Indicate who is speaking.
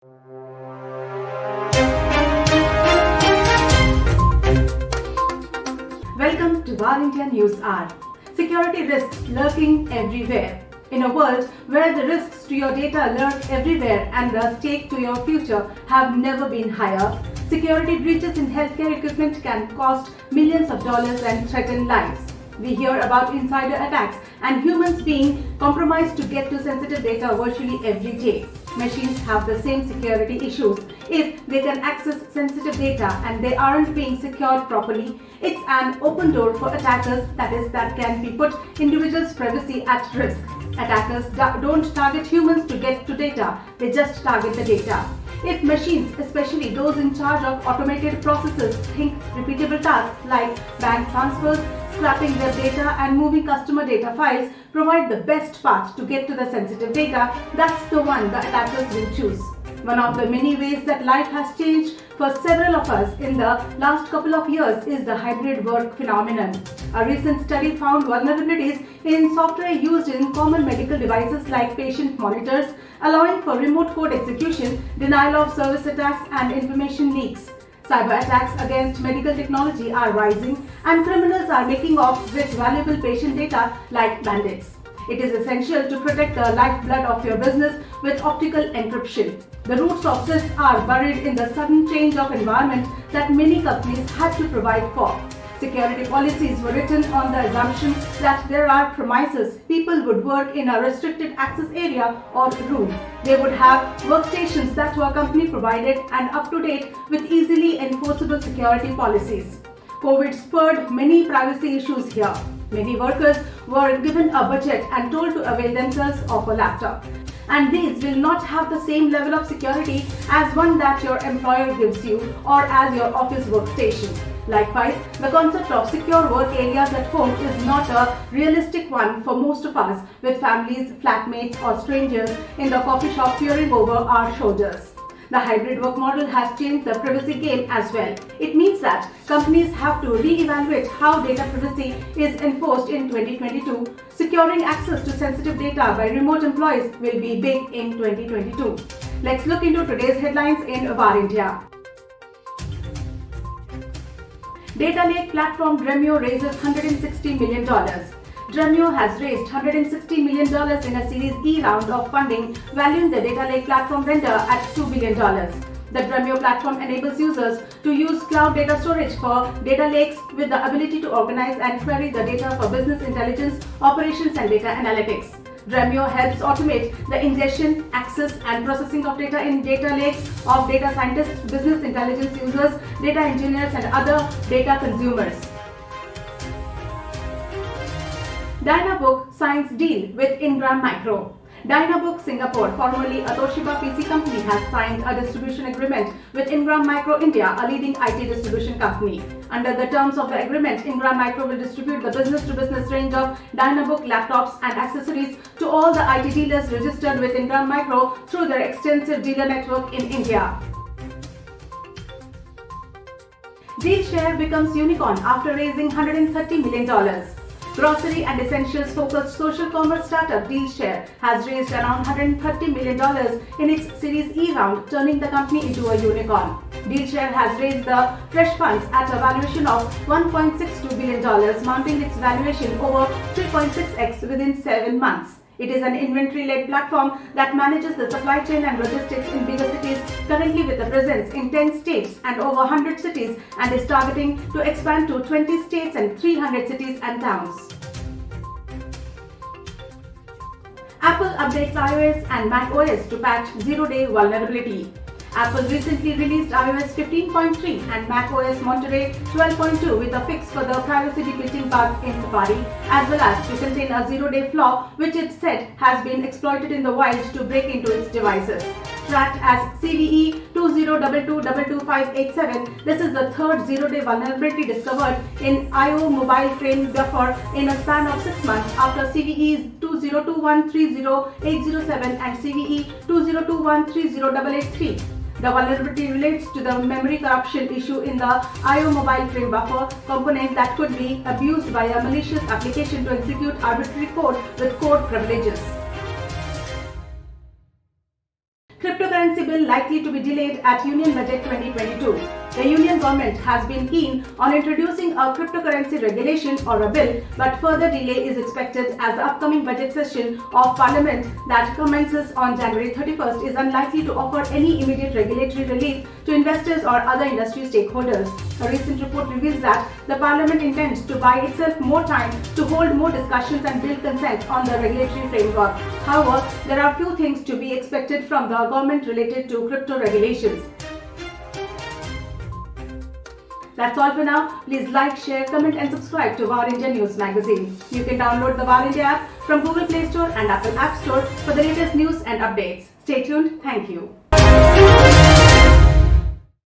Speaker 1: Welcome to VARINDIA News Hour. Security risks lurking everywhere. In a world where the risks to your data lurk everywhere and the stake to your future have never been higher, security breaches in healthcare equipment can cost millions of dollars and threaten lives. We hear about insider attacks and humans being compromised to get to sensitive data virtually every day. Machines have the same security issues. If they can access sensitive data and they aren't being secured properly, it's an open door for attackers, that can be put individuals' privacy at risk. Attackers don't target humans to get to data, they just target the data. If machines, especially those in charge of automated processes, think repeatable tasks like bank transfers, scrapping web data and moving customer data files provide the best path to get to the sensitive data, that's the one the attackers will choose. One of the many ways that life has changed for several of us in the last couple of years is the hybrid work phenomenon. A recent study found vulnerabilities in software used in common medical devices like patient monitors, allowing for remote code execution, denial of service attacks, and information leaks. Cyber attacks against medical technology are rising, and criminals are making off with valuable patient data like bandits. It is essential to protect the lifeblood of your business with optical encryption. The roots of this are buried in the sudden change of environment that many companies had to provide for. Security policies were written on the assumption that there are premises. People would work in a restricted access area or room. They would have workstations that were company provided and up to date with easily enforceable security policies. COVID spurred many privacy issues here. Many workers were given a budget and told to avail themselves of a laptop. And these will not have the same level of security as one that your employer gives you or as your office workstation. Likewise, the concept of secure work areas at home is not a realistic one for most of us, with families, flatmates or strangers in the coffee shop peering over our shoulders. The hybrid work model has changed the privacy game as well. It means that companies have to re-evaluate how data privacy is enforced in 2022. Securing access to sensitive data by remote employees will be big in 2022. Let's look into today's headlines in VARINDIA. Data lake platform Dremio raises $160 million. Dremio has raised $160 million in a Series E round of funding, valuing the data lake platform vendor at $2 billion. The Dremio platform enables users to use cloud data storage for data lakes with the ability to organize and query the data for business intelligence, operations, and data analytics. Dremio helps automate the ingestion, access, and processing of data in data lakes of data scientists, business intelligence users, data engineers, and other data consumers. Dynabook signs deal with Ingram Micro. Dynabook Singapore, formerly a Toshiba PC company, has signed a distribution agreement with Ingram Micro India, a leading IT distribution company. Under the terms of the agreement, Ingram Micro will distribute the business-to-business range of Dynabook laptops and accessories to all the IT dealers registered with Ingram Micro through their extensive dealer network in India. DealShare becomes unicorn after raising $130 million. Grocery and essentials focused social commerce startup DealShare has raised around $130 million in its Series E round, turning the company into a unicorn. DealShare has raised the fresh funds at a valuation of $1.62 billion, mounting its valuation over 3.6x within 7 months. It is an inventory-led platform that manages the supply chain and logistics in bigger cities, currently with a presence in 10 states and over 100 cities, and is targeting to expand to 20 states and 300 cities and towns. Apple updates iOS and macOS to patch zero-day vulnerability. Apple recently released iOS 15.3 and macOS Monterey 12.2 with a fix for the privacy depleting bug in Safari, as well as to contain a zero-day flaw which it said has been exploited in the wild to break into its devices. Tracked as CVE 2022222587, this is the third zero-day vulnerability discovered in IO mobile frame buffer in a span of 6 months after CVEs 2021308087 and CVE 2021308883. The vulnerability relates to the memory corruption issue in the IO mobile frame buffer component that could be abused by a malicious application to execute arbitrary code with code privileges. Cryptocurrency bill likely to be delayed at Union Budget 2022. The Union government has been keen on introducing a cryptocurrency regulation or a bill, but further delay is expected as the upcoming budget session of Parliament that commences on January 31st is unlikely to offer any immediate regulatory relief to investors or other industry stakeholders. A recent report reveals that the Parliament intends to buy itself more time to hold more discussions and build consent on the regulatory framework. However, there are few things to be expected from the government related to crypto regulations. That's all for now. Please like, share, comment and subscribe to VARINDIA News Magazine. You can download the VARINDIA app from Google Play Store and Apple App Store for the latest news and updates. Stay tuned. Thank you.